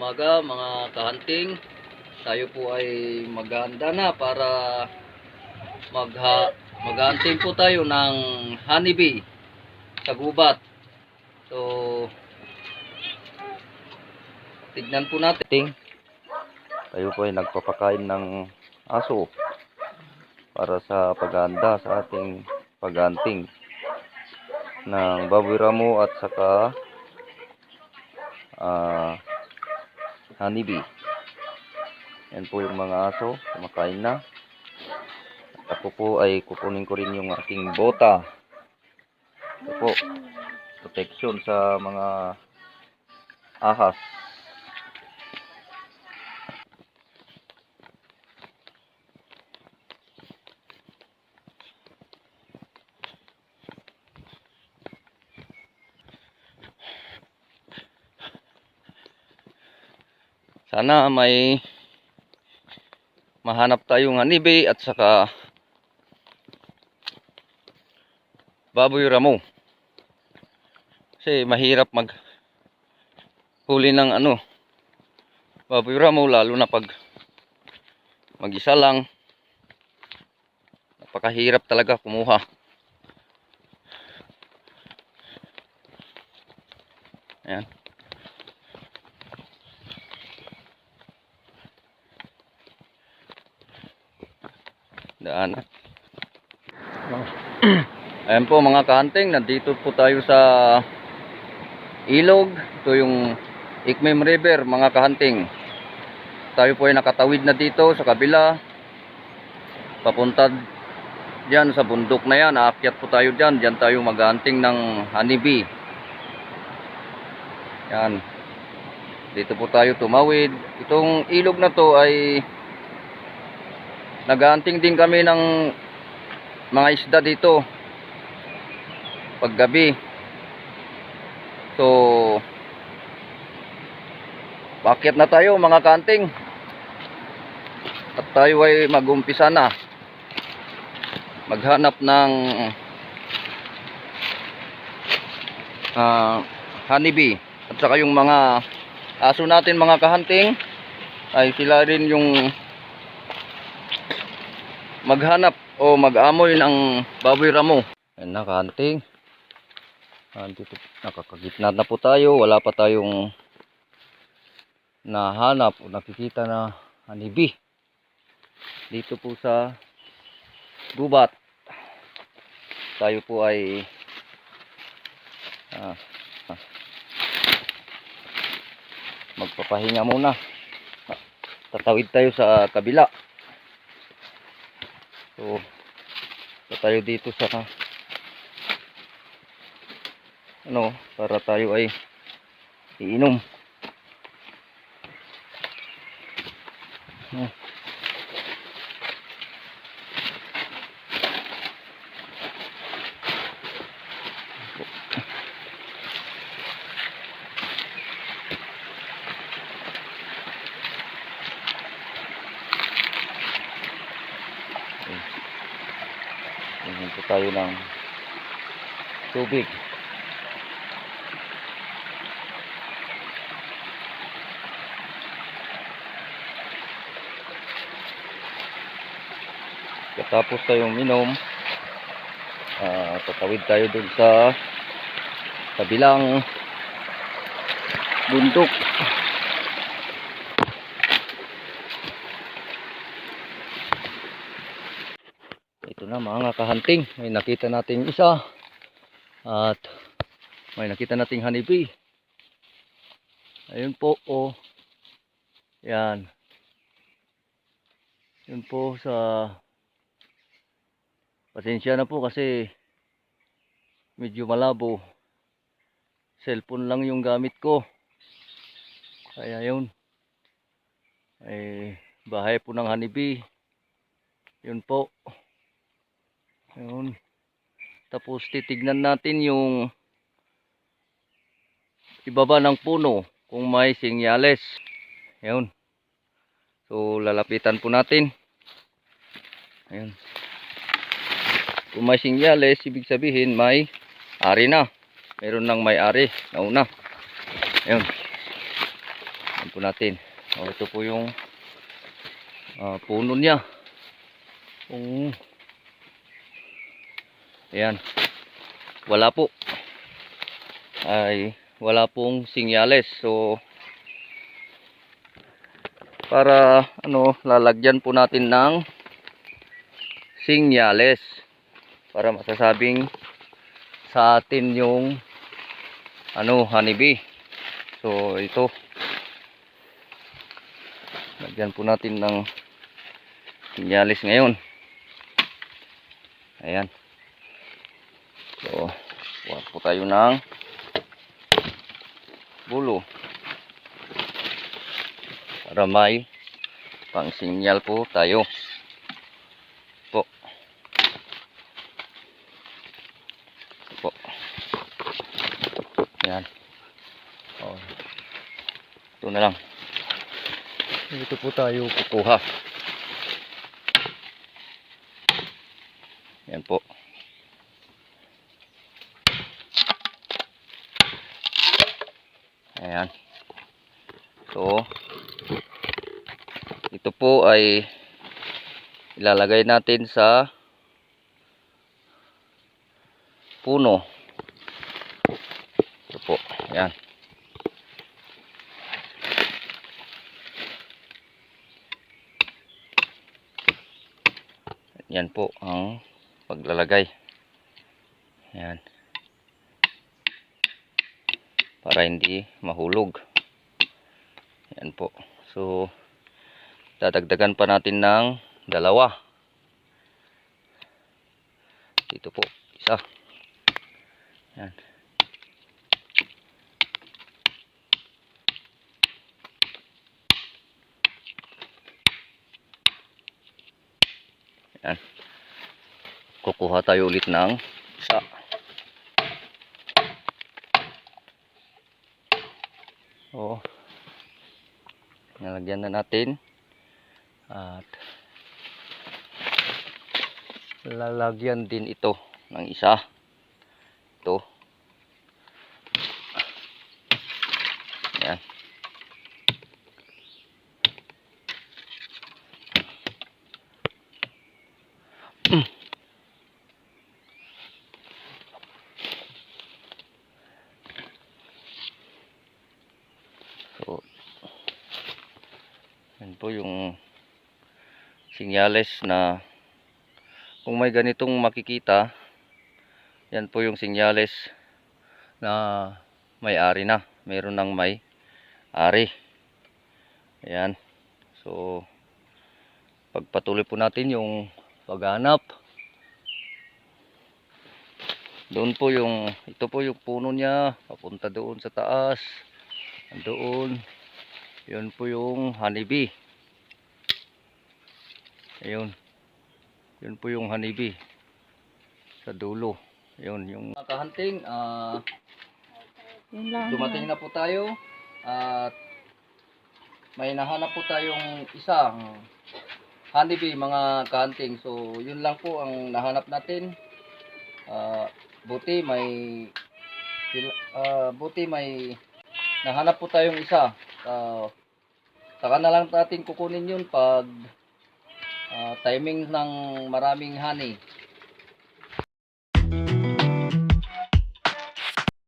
umaga mga kahanting. Tayo po ay maghahanda na para maghahunting po tayo ng honeybee sa gubat. So tignan po natin. Tayo po ay nagpapakain ng aso para sa paghahanda sa ating paghunting ng baboy ramo at saka honeybee. Yan po yung mga aso, kumakain na. At ako po ay kukunin ko rin yung aking bota. Ito po, protection sa mga ahas. Sana may mahanap tayong honeybee at saka baboy ramo. Kasi mahirap maghuli ng baboy ramo, lalo na pag mag-isa lang. Napakahirap talaga kumuha. Ayan. Daan. Ayan po mga kahanting, nandito po tayo sa ilog. Ito yung Ikmim River mga kahanting. Tayo po ay nakatawid na dito sa kabila. Papunta dyan sa bundok na yan. Aakyat po tayo dyan. Dyan tayo maghahunting ng honeybee. Yan. Dito po tayo tumawid. Itong ilog na to ay naghahunting din kami ng mga isda dito paggabi. So paakyat na tayo mga kahanting at tayo ay mag-umpisa na maghanap ng honeybee at saka yung mga aso natin mga kahanting ay sila rin yung maghanap o mag-amoy ng baboy ramo. Ayan na kahanting. Dito nakakagitna na po tayo. Wala pa tayong nahanap o nakikita na honeybee. Dito po sa gubat. Tayo po ay magpapahinga muna. Tatawid tayo sa kabila. So, tayo dito sa para tayo ay iinom. Hinto tayo ng tubig. Tapos tayong minom, tatawid tayo dun sa kabilang bundok. Ito na mga kahanting, may nakita nating isa at may nakita nating honeybee. Ayun po, yan. Yun po sa pasensya na po kasi medyo malabo. Cellphone lang yung gamit ko. Kaya yun. Ay bahay po ng honeybee. Yun po. Yun. Tapos titignan natin yung ibaba ng puno kung may senyales. Yun. So lalapitan po natin. Ayun. Kung may senyales, ibig sabihin may ari na. Meron nang may ari na una. Ayun. Yan po natin. Ito po yung puno niya. Ayan. Wala po. Wala pong sinyales. So, para lalagyan po natin ng sinyales para masasabing sa atin yung honeybee. So, ito. Lagyan po natin ng sinyales ngayon. Ayan. So, kuha po tayo ng bulo para may pang sinyal po tayo po. Ayan. Ito na lang. Dito po tayo kukuha. Ayan po. Ayan. So, ito po ay ilalagay natin sa puno. Ito po. Ayan. Yan po ang paglalagay. Ayan. Para hindi mahulog. Yan po. So, dadagdagan pa natin ng dalawa. Dito po, isa. Yan. Yan. Kukuha tayo ulit ng isa. So, nalagyan na natin. At lalagyan din ito ng isa. Ito. Yan. So, yan po yung sinyales na kung may ganitong makikita, yan po yung sinyales na may-ari na. Meron ng may-ari. Ayan. So, pagpatuloy po natin yung paghanap. Doon po ito po yung puno niya, papunta doon sa taas. Doon. Yun po yung honeybee. Ayun. Yun po yung honeybee. Sa dulo. Yun yung kahunting. Dumating na po tayo. At may nahanap po tayong isang honeybee mga kahunting. So yun lang po ang nahanap natin. Buti may nahanap po tayong isa. Saka na lang natin kukunin yun pag timing ng maraming honey.